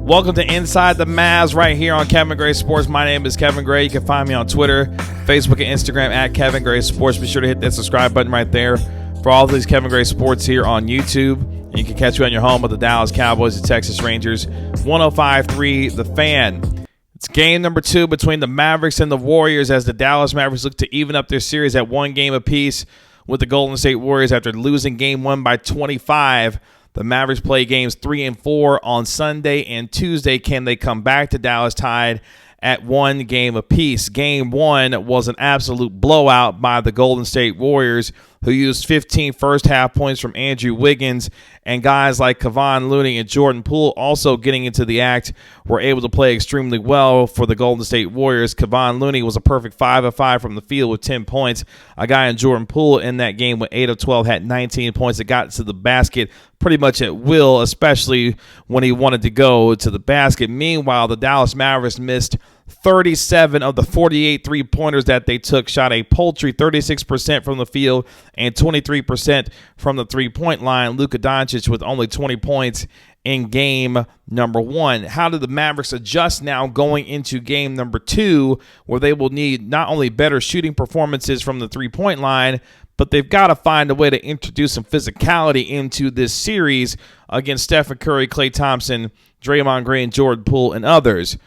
Welcome to Inside the Mavs right here on Kevin Gray Sports. My name is Kevin Gray. You can find me on Twitter, Facebook, and Instagram at Kevin Gray Sports. Be sure to hit that subscribe button right there for all of these Kevin Gray Sports here on YouTube. And you can catch me on your home with the Dallas Cowboys and Texas Rangers. 105.3 The Fan. It's game number 2 between the Mavericks and the Warriors as the Dallas Mavericks look to even up their series at 1 game apiece with the Golden State Warriors after losing game 1 by 25. The Mavericks play games 3 and 4 on Sunday and Tuesday. Can they come back to Dallas tied at 1 game apiece? Game 1 was an absolute blowout by the Golden State Warriors, who used 15 first-half points from Andrew Wiggins, and guys like Kevon Looney and Jordan Poole also getting into the act were able to play extremely well for the Golden State Warriors. Kevon Looney was a perfect 5 of 5 from the field with 10 points. A guy in Jordan Poole in that game with 8 of 12 had 19 points that got to the basket pretty much at will, especially when he wanted to go to the basket. Meanwhile, the Dallas Mavericks missed 37 of the 48 three-pointers that they took, shot a paltry 36% from the field and 23% from the three-point line. Luka Doncic with only 20 points in game number 1. How do the Mavericks adjust now going into game number 2, where they will need not only better shooting performances from the three-point line, but they've got to find a way to introduce some physicality into this series against Stephen Curry, Klay Thompson, Draymond Green, Jordan Poole, and others.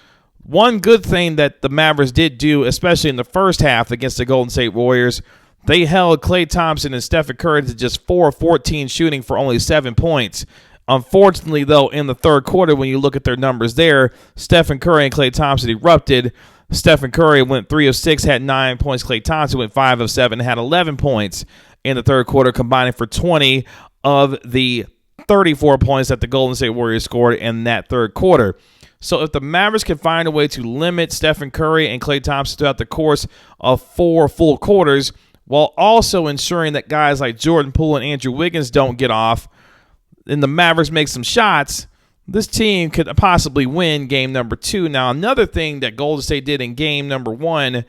One good thing that the Mavericks did do, especially in the first half against the Golden State Warriors, they held Klay Thompson and Stephen Curry to just 4 of 14 shooting for only 7 points. Unfortunately, though, in the third quarter, when you look at their numbers there, Stephen Curry and Klay Thompson erupted. Stephen Curry went 3 of 6, had 9 points. Klay Thompson went 5 of 7, had 11 points in the third quarter, combining for 20 of the 34 points that the Golden State Warriors scored in that third quarter. So if the Mavericks can find a way to limit Stephen Curry and Klay Thompson throughout the course of 4 full quarters, while also ensuring that guys like Jordan Poole and Andrew Wiggins don't get off, and the Mavericks make some shots, this team could possibly win game number 2. Now, another thing that Golden State did in game number 1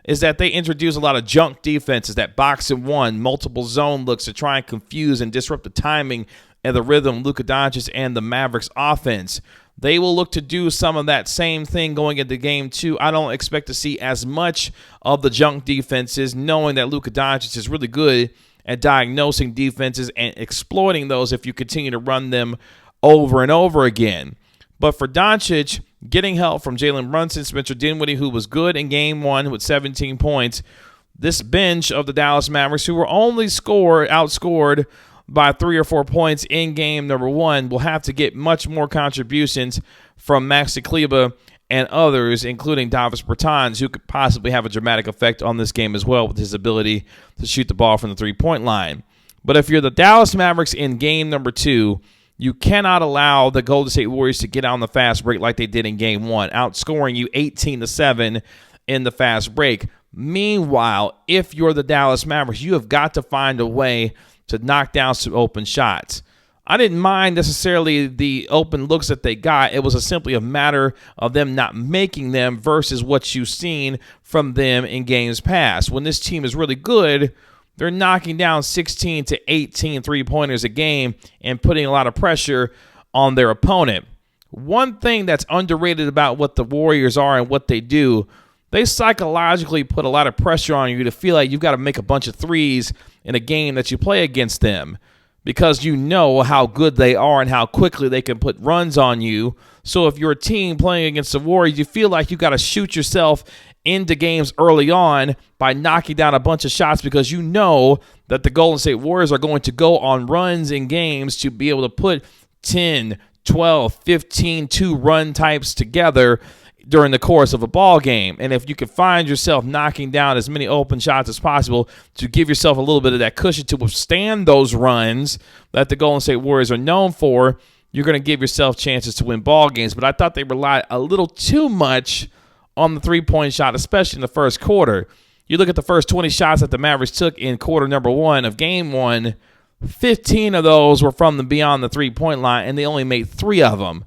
is that they introduced a lot of junk defenses, that box and one, multiple zone looks to try and confuse and disrupt the timing and the rhythm of Luka Doncic and the Mavericks offense. They will look to do some of that same thing going into game 2. I don't expect to see as much of the junk defenses, knowing that Luka Doncic is really good at diagnosing defenses and exploiting those if you continue to run them over and over again. But for Doncic, getting help from Jalen Brunson, Spencer Dinwiddie, who was good in game 1 with 17 points, this bench of the Dallas Mavericks, who were only outscored by 3 or 4 points in game number 1, will have to get much more contributions from Maxi Kleber and others, including Davis Bertans, who could possibly have a dramatic effect on this game as well with his ability to shoot the ball from the three-point line. But if you're the Dallas Mavericks in game number 2, you cannot allow the Golden State Warriors to get on the fast break like they did in game 1, outscoring you 18-7 in the fast break. Meanwhile, if you're the Dallas Mavericks, you have got to find a way to knock down some open shots. I didn't mind necessarily the open looks that they got. It was simply a matter of them not making them versus what you've seen from them in games past. When this team is really good, they're knocking down 16 to 18 three-pointers a game and putting a lot of pressure on their opponent. One thing that's underrated about what the Warriors are and what they do, they psychologically put a lot of pressure on you to feel like you've got to make a bunch of threes in a game that you play against them, because you know how good they are and how quickly they can put runs on you. So if you're a team playing against the Warriors, you feel like you got to shoot yourself into games early on by knocking down a bunch of shots, because you know that the Golden State Warriors are going to go on runs in games to be able to put 10, 12, 15 two-run types together during the course of a ball game. And if you can find yourself knocking down as many open shots as possible to give yourself a little bit of that cushion to withstand those runs that the Golden State Warriors are known for, you're going to give yourself chances to win ball games. But I thought they relied a little too much on the three-point shot, especially in the first quarter. You look at the first 20 shots that the Mavericks took in quarter number 1 of game 1, 15 of those were from beyond the three-point line, and they only made 3 of them.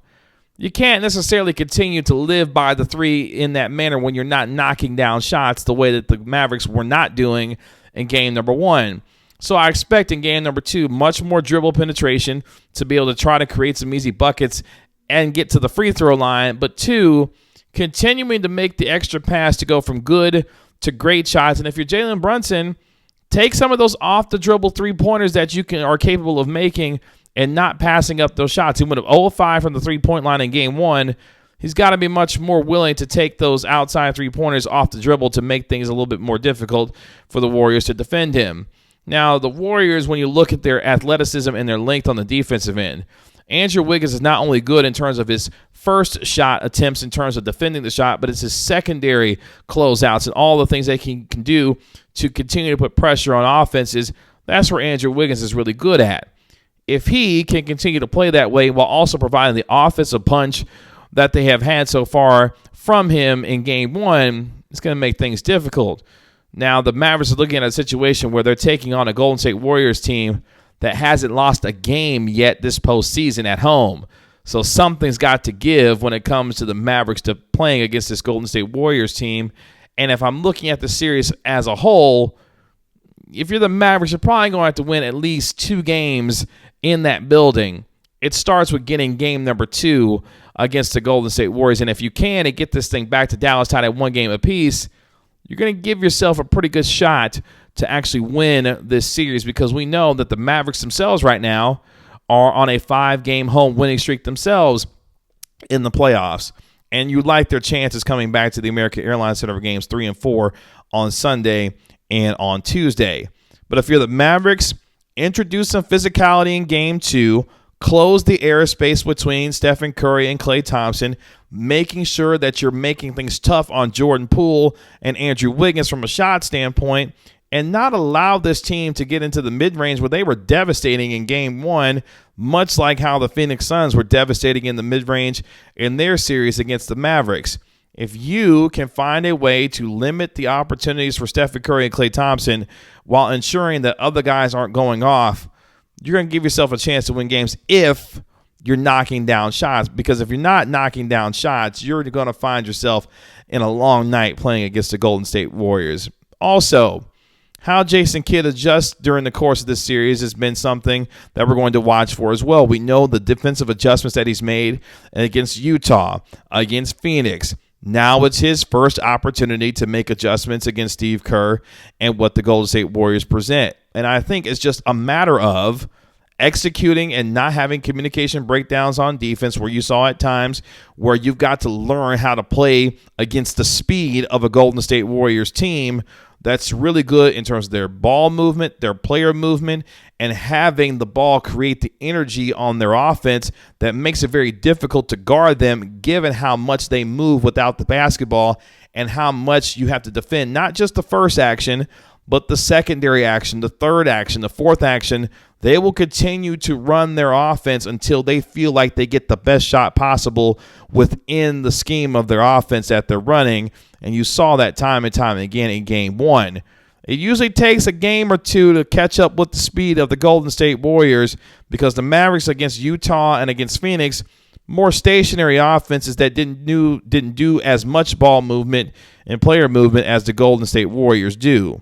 You can't necessarily continue to live by the 3 in that manner when you're not knocking down shots the way that the Mavericks were not doing in game number 1. So I expect in game number 2 much more dribble penetration to be able to try to create some easy buckets and get to the free throw line, but 2, continuing to make the extra pass to go from good to great shots. And if you're Jalen Brunson, take some of those off-the-dribble three-pointers that you are capable of making and not passing up those shots. He went up 0 of 5 from the three-point line in Game 1. He's got to be much more willing to take those outside three-pointers off the dribble to make things a little bit more difficult for the Warriors to defend him. Now, the Warriors, when you look at their athleticism and their length on the defensive end, Andrew Wiggins is not only good in terms of his first shot attempts in terms of defending the shot, but it's his secondary closeouts and all the things that he can do to continue to put pressure on offenses. That's where Andrew Wiggins is really good at. If he can continue to play that way while also providing the offensive punch that they have had so far from him in Game 1, it's going to make things difficult. Now, the Mavericks are looking at a situation where they're taking on a Golden State Warriors team that hasn't lost a game yet this postseason at home. So something's got to give when it comes to the Mavericks to playing against this Golden State Warriors team. And if I'm looking at the series as a whole, if you're the Mavericks, you're probably going to have to win at least 2 games in that building. It starts with getting game number 2 against the Golden State Warriors. And if you can and get this thing back to Dallas tied at 1 game apiece, you're going to give yourself a pretty good shot to actually win this series, because we know that the Mavericks themselves right now are on a 5-game home winning streak themselves in the playoffs. And you like their chances coming back to the American Airlines Center for games 3 and 4 on Sunday and on Tuesday. But if you're the Mavericks, introduce some physicality in Game 2, close the airspace between Stephen Curry and Klay Thompson, making sure that you're making things tough on Jordan Poole and Andrew Wiggins from a shot standpoint, and not allow this team to get into the mid-range where they were devastating in Game 1, much like how the Phoenix Suns were devastating in the mid-range in their series against the Mavericks. If you can find a way to limit the opportunities for Stephen Curry and Klay Thompson while ensuring that other guys aren't going off, you're going to give yourself a chance to win games if you're knocking down shots. Because if you're not knocking down shots, you're going to find yourself in a long night playing against the Golden State Warriors. Also, how Jason Kidd adjusts during the course of this series has been something that we're going to watch for as well. We know the defensive adjustments that he's made against Utah, against Phoenix. Now it's his first opportunity to make adjustments against Steve Kerr and what the Golden State Warriors present. And I think it's just a matter of executing and not having communication breakdowns on defense, where you saw at times where you've got to learn how to play against the speed of a Golden State Warriors team that's really good in terms of their ball movement, their player movement, and having the ball create the energy on their offense that makes it very difficult to guard them, given how much they move without the basketball and how much you have to defend not just the first action, but the secondary action, the third action, the fourth action. They will continue to run their offense until they feel like they get the best shot possible within the scheme of their offense that they're running. And you saw that time and time again in Game 1. It usually takes a game or two to catch up with the speed of the Golden State Warriors, because the Mavericks against Utah and against Phoenix, more stationary offenses that didn't do as much ball movement and player movement as the Golden State Warriors do.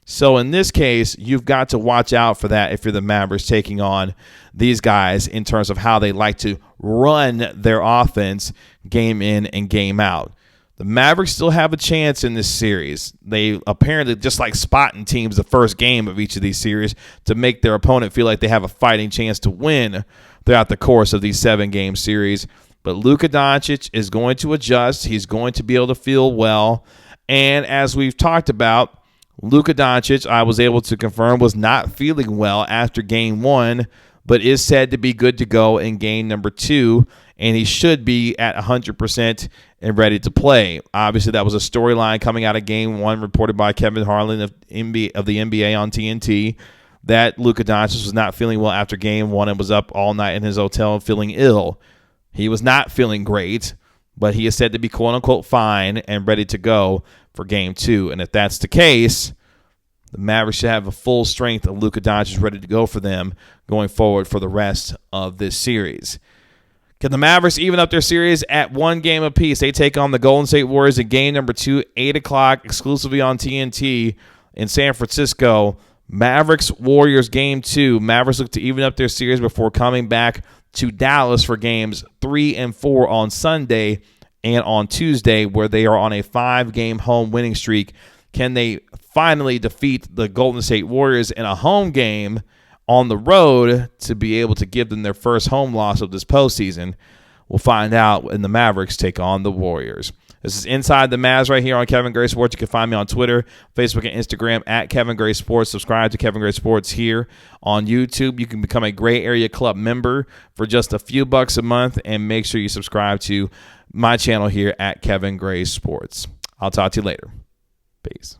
So in this case, you've got to watch out for that if you're the Mavericks taking on these guys in terms of how they like to run their offense game in and game out. The Mavericks still have a chance in this series. They apparently just like spotting teams the first game of each of these series to make their opponent feel like they have a fighting chance to win throughout the course of these 7-game series. But Luka Doncic is going to adjust. He's going to be able to feel well. And as we've talked about, Luka Doncic, I was able to confirm, was not feeling well after Game 1, but is said to be good to go in Game number 2, and he should be at 100% and ready to play. Obviously, that was a storyline coming out of Game 1 reported by Kevin Harlan of the NBA on TNT, that Luka Doncic was not feeling well after Game 1 and was up all night in his hotel feeling ill. He was not feeling great, but he is said to be quote-unquote fine and ready to go for Game 2. And if that's the case, the Mavericks should have a full strength of Luka Doncic ready to go for them going forward for the rest of this series. Can the Mavericks even up their series at 1 game apiece? They take on the Golden State Warriors in Game number 2, 8 o'clock, exclusively on TNT in San Francisco. Mavericks-Warriors Game 2. Mavericks look to even up their series before coming back to Dallas for games 3 and 4 on Sunday and on Tuesday, where they are on a 5-game home winning streak. Can they finally defeat the Golden State Warriors in a home game on the road to be able to give them their first home loss of this postseason? We'll find out when the Mavericks take on the Warriors. This is Inside the Mavs right here on Kevin Gray Sports. You can find me on Twitter, Facebook, and Instagram at Kevin Gray Sports. Subscribe to Kevin Gray Sports here on YouTube. You can become a Gray Area Club member for just a few bucks a month, and make sure you subscribe to my channel here at Kevin Gray Sports. I'll talk to you later. Peace.